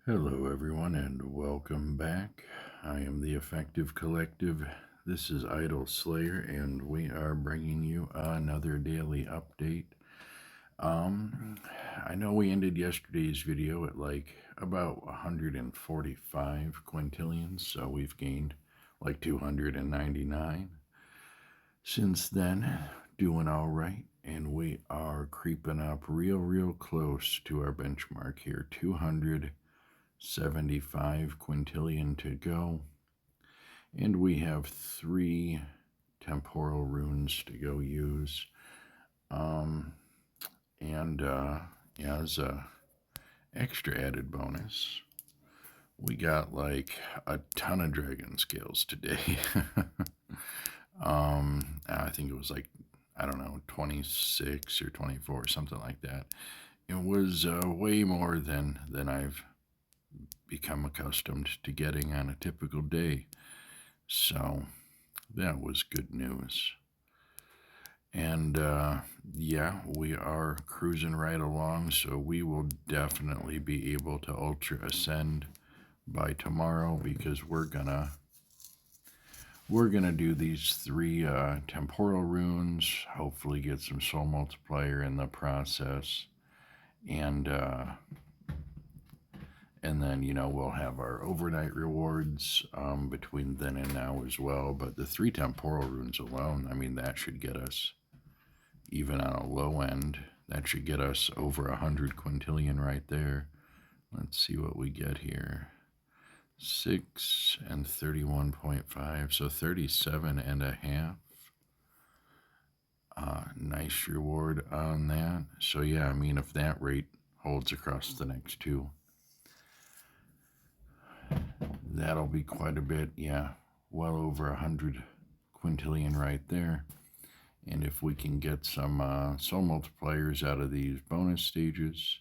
Hello, everyone, and welcome back. I am the Effective Collective. This is Idol Slayer, and we are bringing you another daily update. Um, I know we ended yesterday's video at like about 145 quintillions, so we've gained like 299 since then. Doing all right, and we are creeping up real close to our benchmark here, 275 quintillion to go, and we have 3 temporal runes to go use. And as a extra added bonus, we got like a ton of dragon scales today. I think it was like, I don't know, 26 or 24, something like that. It was way more than I've become accustomed to getting on a typical day. So that was good news. And yeah, we are cruising right along, so we will definitely be able to ultra ascend by tomorrow because we're gonna do these 3 temporal runes, hopefully get some soul multiplier in the process, and then, we'll have our overnight rewards between then and now as well. But the 3 temporal runes alone, I mean, that should get us, even on a low end, that should get us over 100 quintillion right there. Let's see what we get here. 6 and 31.5, so 37 and a half. Nice reward on that. So yeah, I mean, if that rate holds across the next 2, that'll be quite a bit. Yeah, well over 100 quintillion right there. And if we can get some soul multipliers out of these bonus stages,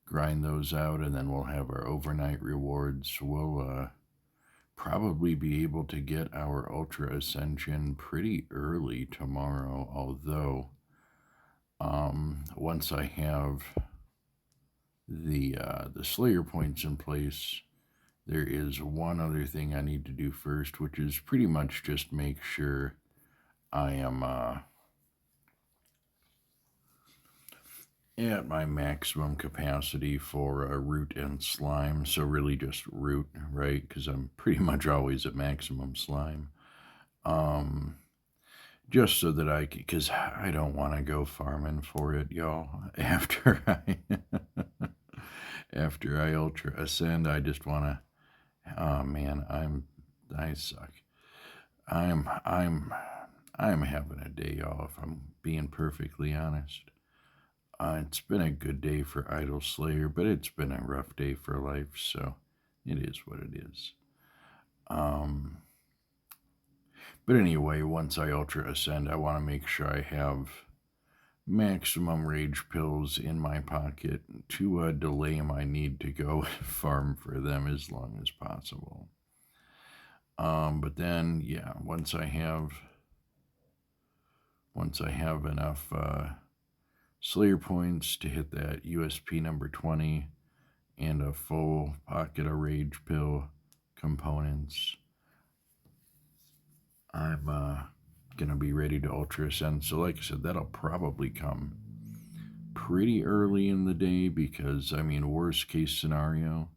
grind those out, and then we'll have our overnight rewards, we'll probably be able to get our ultra ascension pretty early tomorrow. Although once I have the Slayer points in place, there is one other thing I need to do first, which is pretty much just make sure I am at my maximum capacity for root and slime. So really just root, right? Because I'm pretty much always at maximum slime. Just so that I can, because I don't want to go farming for it, y'all. After I ultra ascend, I just want to. Oh man, I suck. I'm having a day, y'all. If I'm being perfectly honest. It's been a good day for Idol Slayer, but it's been a rough day for life, so it is what it is. But anyway, once I ultra ascend, I want to make sure I have maximum rage pills in my pocket to delay my need to go farm for them as long as possible. But then, yeah, once I have enough Slayer points to hit that USP number 20 and a full pocket of rage pill components, I'm gonna be ready to ultra ascend. So like I said, that'll probably come pretty early in the day because, I mean, worst case scenario,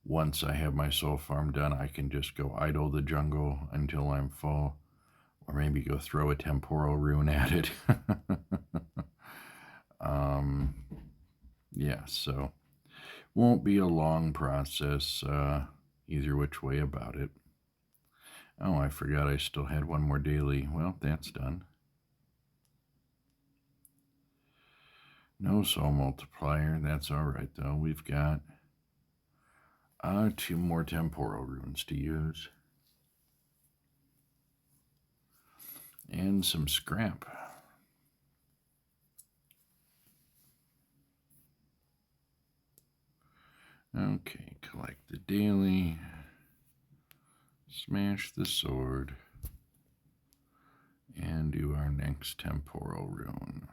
once I have my soul farm done, I can just go idle the jungle until I'm full, or maybe go throw a temporal rune at it. Yeah, so won't be a long process either which way about it. Oh, I forgot I still had one more daily. Well, that's done. No soul multiplier. That's all right, though. We've got 2 more temporal runes to use. And some scrap. Okay, collect the daily. Smash the sword. And do our next temporal rune.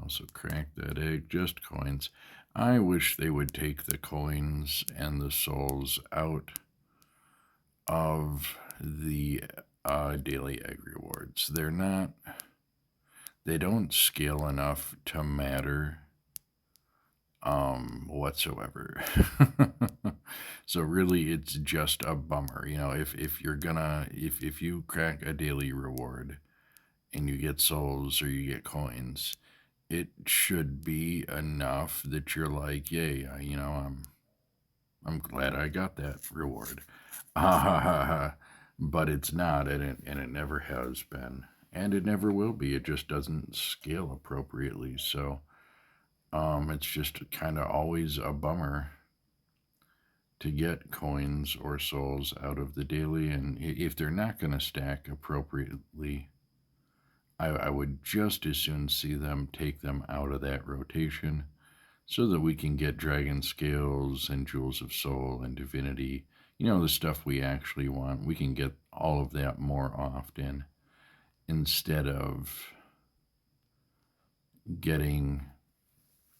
Also crack that egg, just coins. I wish they would take the coins and the souls out of the daily egg rewards. They don't scale enough to matter whatsoever. So really it's just a bummer. If you crack a daily reward and you get souls or you get coins, it should be enough that you're like, yay, I'm glad I got that reward. But it's not, and it never has been, and it never will be. It just doesn't scale appropriately. So it's just kind of always a bummer to get coins or souls out of the daily, and if they're not going to stack appropriately, I would just as soon see them take them out of that rotation so that we can get dragon scales and jewels of soul and divinity. The stuff we actually want. We can get all of that more often instead of getting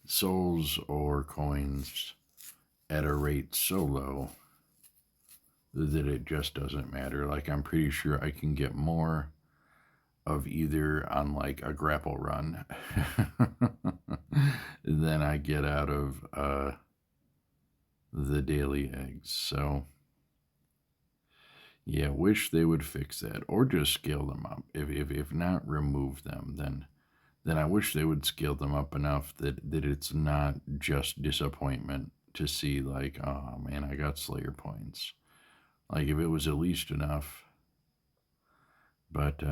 souls or coins at a rate so low that it just doesn't matter. Like, I'm pretty sure I can get more of either on like a grapple run than I get out of the daily eggs. So yeah, wish they would fix that or just scale them up. If not remove them, then I wish they would scale them up enough that it's not just disappointment to see like, oh man, I got Slayer points. Like if it was at least enough. But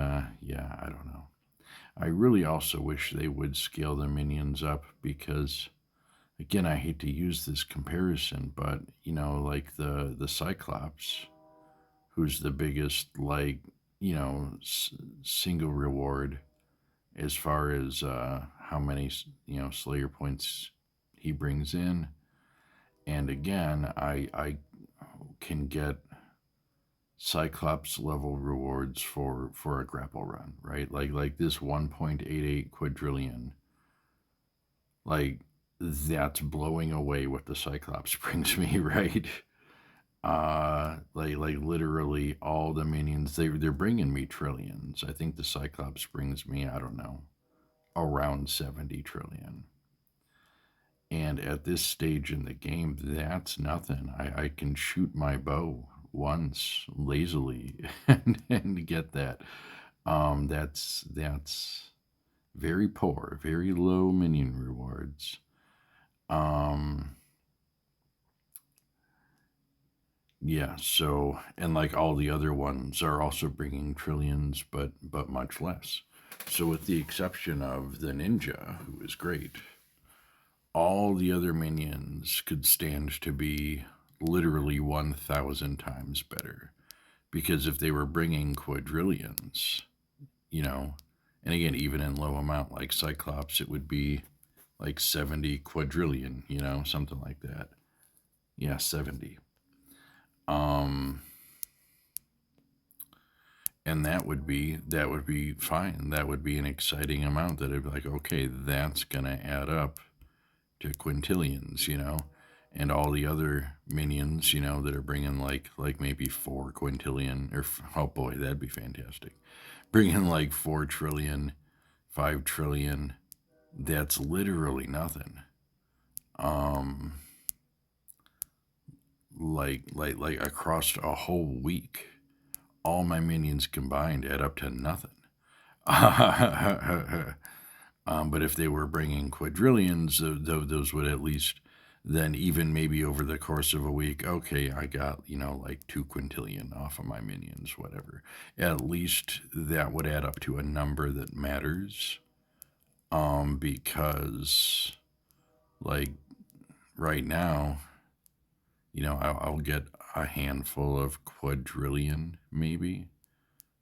yeah, I don't know. I really also wish they would scale the minions up because, again, I hate to use this comparison, but like the Cyclops, who's the biggest single reward as far as how many Slayer points he brings in, and again, I can get Cyclops level rewards for a grapple run, right? Like this 1.88 quadrillion, like that's blowing away what the Cyclops brings me, right? Like literally all the minions they're bringing me trillions. I think the Cyclops brings me, I don't know, around 70 trillion. And at this stage in the game, that's nothing. I can shoot my bow once lazily and get that. That's very poor, very low minion rewards. Yeah, so and like all the other ones are also bringing trillions, but much less. So with the exception of the ninja, who is great, all the other minions could stand to be literally 1,000 times better. Because if they were bringing quadrillions, and again, even in low amount like Cyclops, it would be like 70 quadrillion, something like that. Yeah, 70. Um, and that would be fine. That would be an exciting amount that I'd be like, okay, that's gonna add up to quintillions, and all the other minions, that are bringing like maybe 4 quintillion, or oh boy, that'd be fantastic. Bringing like 4 trillion, 5 trillion. That's literally nothing. Um, like across a whole week, all my minions combined add up to nothing. But if they were bringing quadrillions, those would at least then even maybe over the course of a week, okay, I got, like 2 quintillion off of my minions, whatever. At least that would add up to a number that matters. Because like right now, I'll get a handful of quadrillion maybe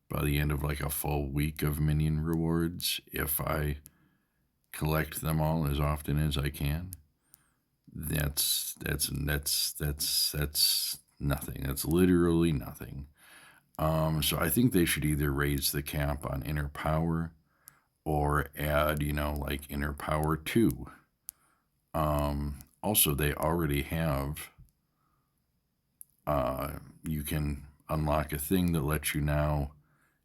by the end of like a full week of minion rewards if I collect them all as often as I can. That's nothing. That's literally nothing. So I think they should either raise the cap on inner power or add, like inner power 2. Also, they already have, you can unlock a thing that lets you now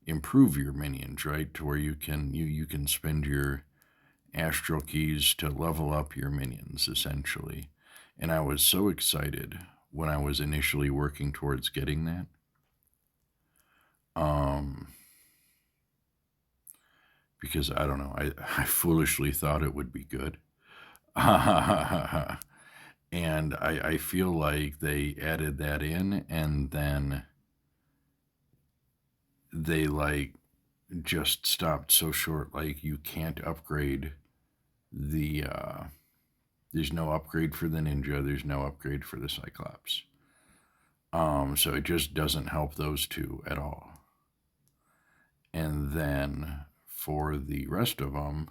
improve your minions, right? To where you can spend your astral keys to level up your minions, essentially. And I was so excited when I was initially working towards getting that. Um, because I don't know, I foolishly thought it would be good. And I feel like they added that in, and then they like just stopped so short. Like you can't upgrade the there's no upgrade for the ninja, there's no upgrade for the cyclops. So it just doesn't help those two at all. And then for the rest of them,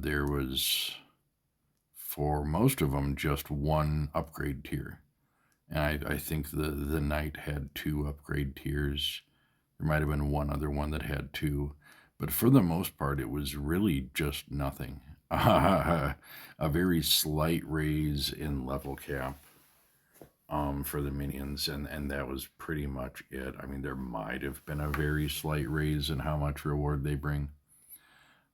there was, for most of them, just one upgrade tier. And I think the knight had 2 upgrade tiers. There might have been one other one that had 2, but for the most part, it was really just nothing. A very slight raise in level cap for the minions, and that was pretty much it. I mean, there might have been a very slight raise in how much reward they bring,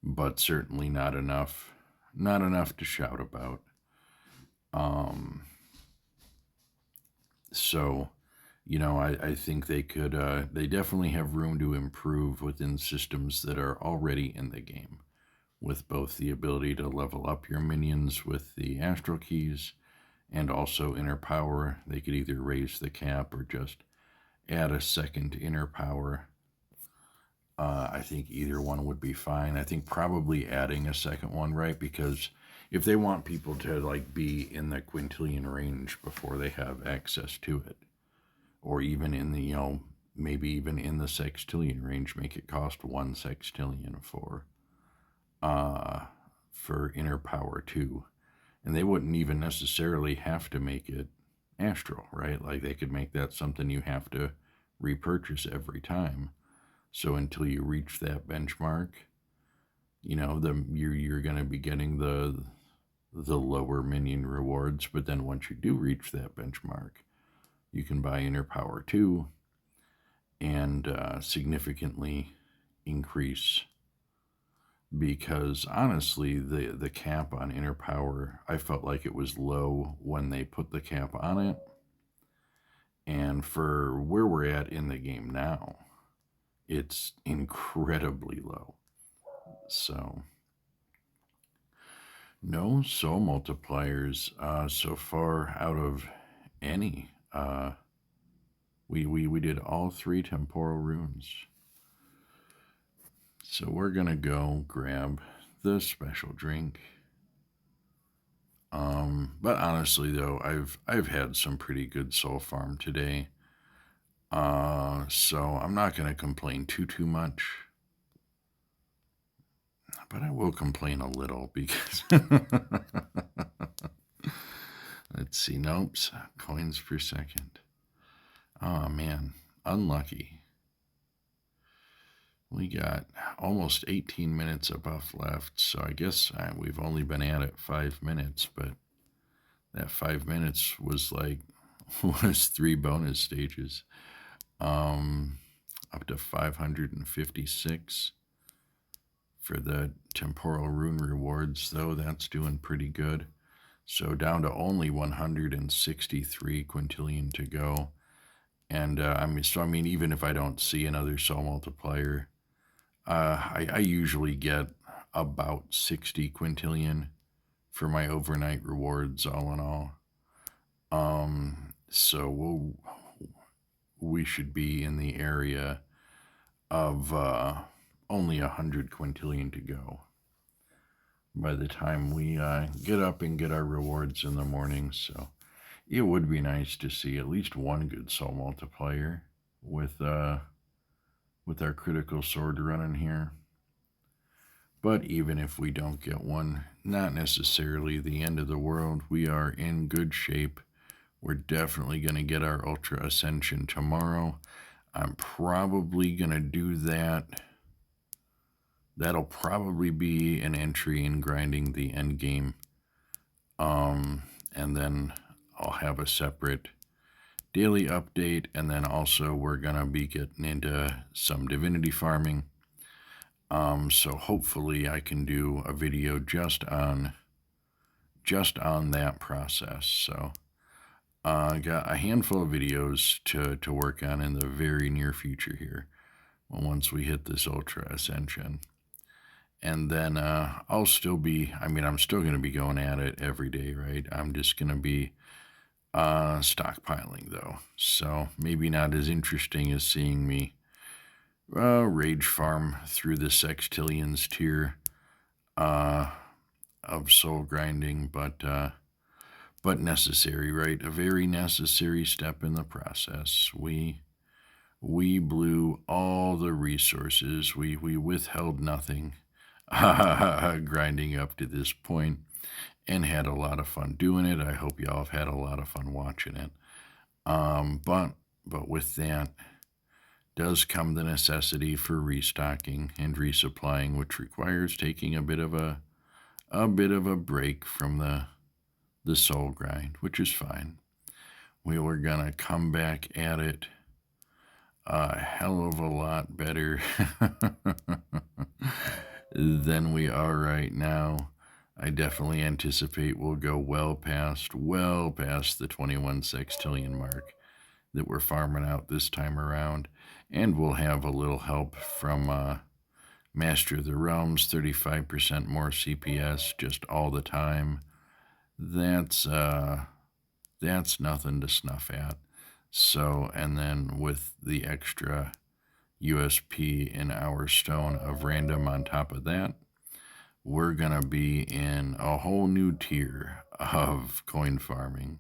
but certainly not enough. Not enough to shout about. Um, so, I think they could, they definitely have room to improve within systems that are already in the game, with both the ability to level up your minions with the astral keys and also inner power. They could either raise the cap or just add a second inner power. I think either one would be fine. I think probably adding a second one, right? Because if they want people to like be in the quintillion range before they have access to it, or even in the, maybe even in the sextillion range, make it cost 1 sextillion uh, for inner power 2. And they wouldn't even necessarily have to make it astral, right? Like they could make that something you have to repurchase every time. So until you reach that benchmark, you're going to be getting the lower minion rewards. But then once you do reach that benchmark, you can buy inner power 2 and significantly increase. Because honestly, the cap on inner power, I felt like it was low when they put the cap on it, and for where we're at in the game now, it's incredibly low. So no soul multipliers so far out of any. We did all 3 temporal runes. So we're gonna go grab the special drink. But honestly though, I've had some pretty good soul farm today. So I'm not gonna complain too much. But I will complain a little because let's see, nope, coins per second. Oh man, unlucky. We got almost 18 minutes of buff left, so I guess we've only been at it 5 minutes, but that 5 minutes was like, was 3 bonus stages. Up to 556 for the temporal rune rewards, though that's doing pretty good. So down to only 163 quintillion to go. And I mean, even if I don't see another soul multiplier, I usually get about 60 quintillion for my overnight rewards, all in all. So we should be in the area of only 100 quintillion to go by the time we get up and get our rewards in the morning. So it would be nice to see at least one good soul multiplier with our critical sword running here. But even if we don't get one, not necessarily the end of the world. We are in good shape. We're definitely going to get our Ultra Ascension tomorrow. I'm probably going to do that That'll probably be an entry in grinding the end game. And then I'll have a separate daily update, and then also we're gonna be getting into some divinity farming. So hopefully I can do a video just on that process. So I got a handful of videos to work on in the very near future here. Well, once we hit this ultra ascension, and then I'll still be. I mean, I'm still going to be going at it every day, right? I'm just going to be stockpiling though, so maybe not as interesting as seeing me rage farm through the sextillions tier uh, of soul grinding, but necessary, right? A very necessary step in the process. We blew all the resources. We withheld nothing, grinding up to this point, and had a lot of fun doing it. I hope y'all have had a lot of fun watching it. But with that does come the necessity for restocking and resupplying, which requires taking a bit of a break from the soul grind, which is fine. We were gonna come back at it a hell of a lot better than we are right now. I definitely anticipate we'll go well past the 21 sextillion mark that we're farming out this time around, and we'll have a little help from Master of the Realms, 35% more CPS just all the time. That's nothing to snuff at. So, and then with the extra USP in our stone of random on top of that, we're gonna be in a whole new tier of coin farming.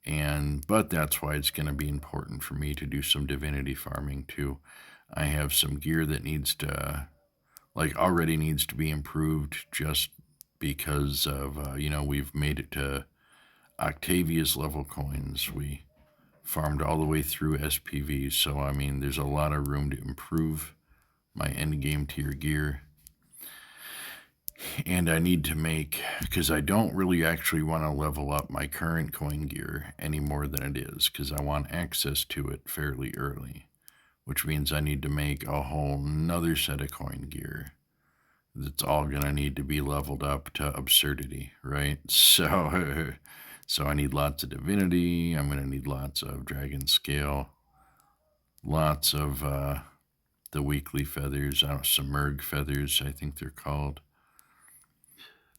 But that's why it's gonna be important for me to do some divinity farming too. I have some gear that already needs to be improved just because of we've made it to Octavius level coins. We farmed all the way through SPV, so I mean, there's a lot of room to improve my end game tier gear. And I need to make, because I don't really actually want to level up my current coin gear any more than it is, because I want access to it fairly early, which means I need to make a whole nother set of coin gear that's all gonna need to be leveled up to absurdity, right? So, so I need lots of divinity. I'm gonna need lots of dragon scale, lots of the weekly feathers. I don't know, some merg feathers, I think they're called.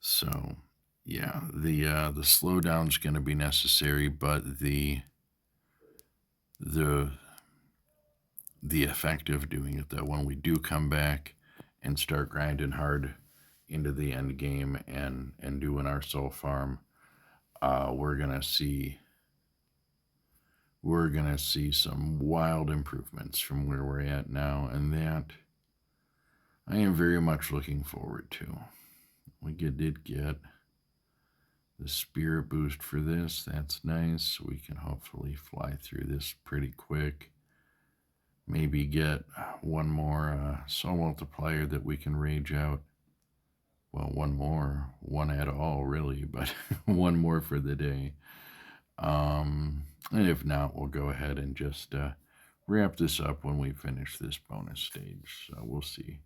So, yeah, the slowdown's gonna be necessary, but the effect of doing it though, when we do come back and start grinding hard into the end game and doing our soul farm, we're gonna see some wild improvements from where we're at now, and that I am very much looking forward to. We did get the spirit boost for this. That's nice. We can hopefully fly through this pretty quick. Maybe get one more soul multiplier that we can rage out. Well, one at all, really, but one more for the day. And if not, we'll go ahead and just wrap this up when we finish this bonus stage. So we'll see.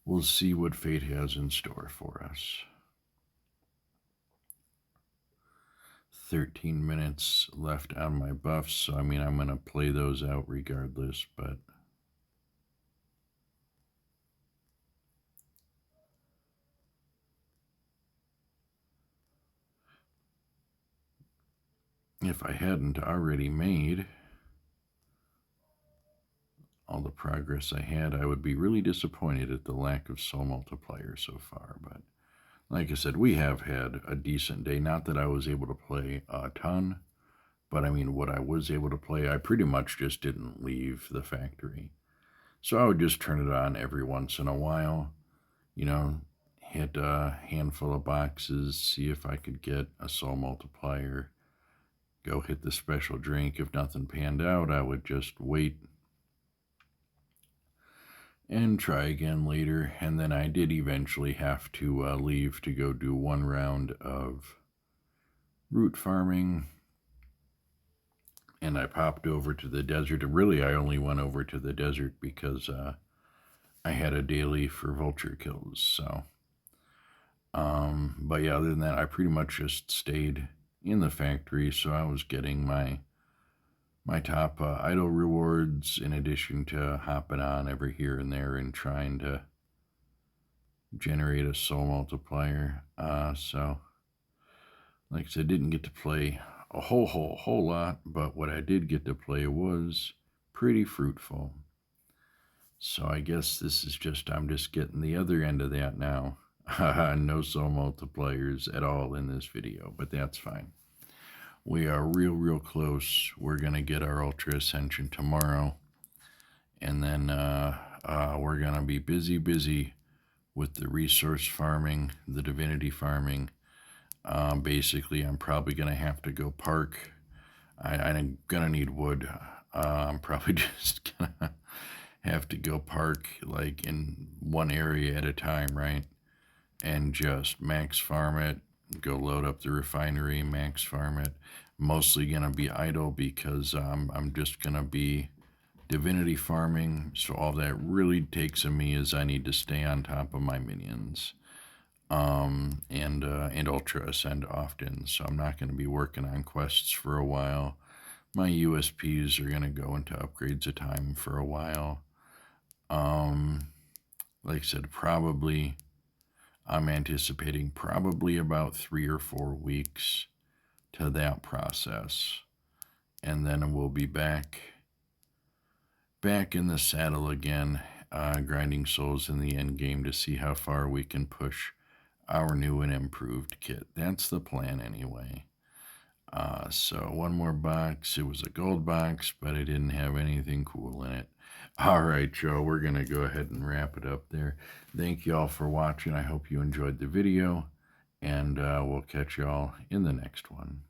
We'll see what fate has in store for us. 13 minutes left on my buffs, so I mean, I'm going to play those out regardless, but if I hadn't already made all the progress I had, I would be really disappointed at the lack of soul multiplier so far. But like I said, we have had a decent day. Not that I was able to play a ton, but I mean, what I was able to play, I pretty much just didn't leave the factory. So I would just turn it on every once in a while, hit a handful of boxes, see if I could get a soul multiplier, go hit the special drink. If nothing panned out, I would just wait and try again later. And then I did eventually have to leave to go do one round of root farming, and I popped over to the desert. Really, I only went over to the desert because I had a daily for vulture kills. So, but yeah, other than that, I pretty much just stayed in the factory. So I was getting my top idle rewards in addition to hopping on every here and there and trying to generate a soul multiplier. So, like I said, didn't get to play a whole lot, but what I did get to play was pretty fruitful. So I guess this is I'm just getting the other end of that now. No soul multipliers at all in this video, but that's fine. We are real close. We're going to get our Ultra Ascension tomorrow. And then we're going to be busy with the resource farming, the divinity farming. Basically, I'm probably going to have to go park. I'm going to need wood. I'm probably just going to have to go park like in one area at a time, right? And just max farm it, go load up the refinery, max farm it. Mostly going to be idle because I'm just going to be divinity farming. So all that really takes of me is I need to stay on top of my minions. And Ultra Ascend often, so I'm not going to be working on quests for a while. My USPs are going to go into upgrades of time for a while. Like I said, I'm anticipating probably about 3 or 4 weeks to that process, and then we'll be back in the saddle again, grinding souls in the end game to see how far we can push our new and improved kit. That's the plan anyway. So one more box. It was a gold box, but it didn't have anything cool in it. All right, Joe, we're going to go ahead and wrap it up there. Thank you all for watching. I hope you enjoyed the video, and we'll catch you all in the next one.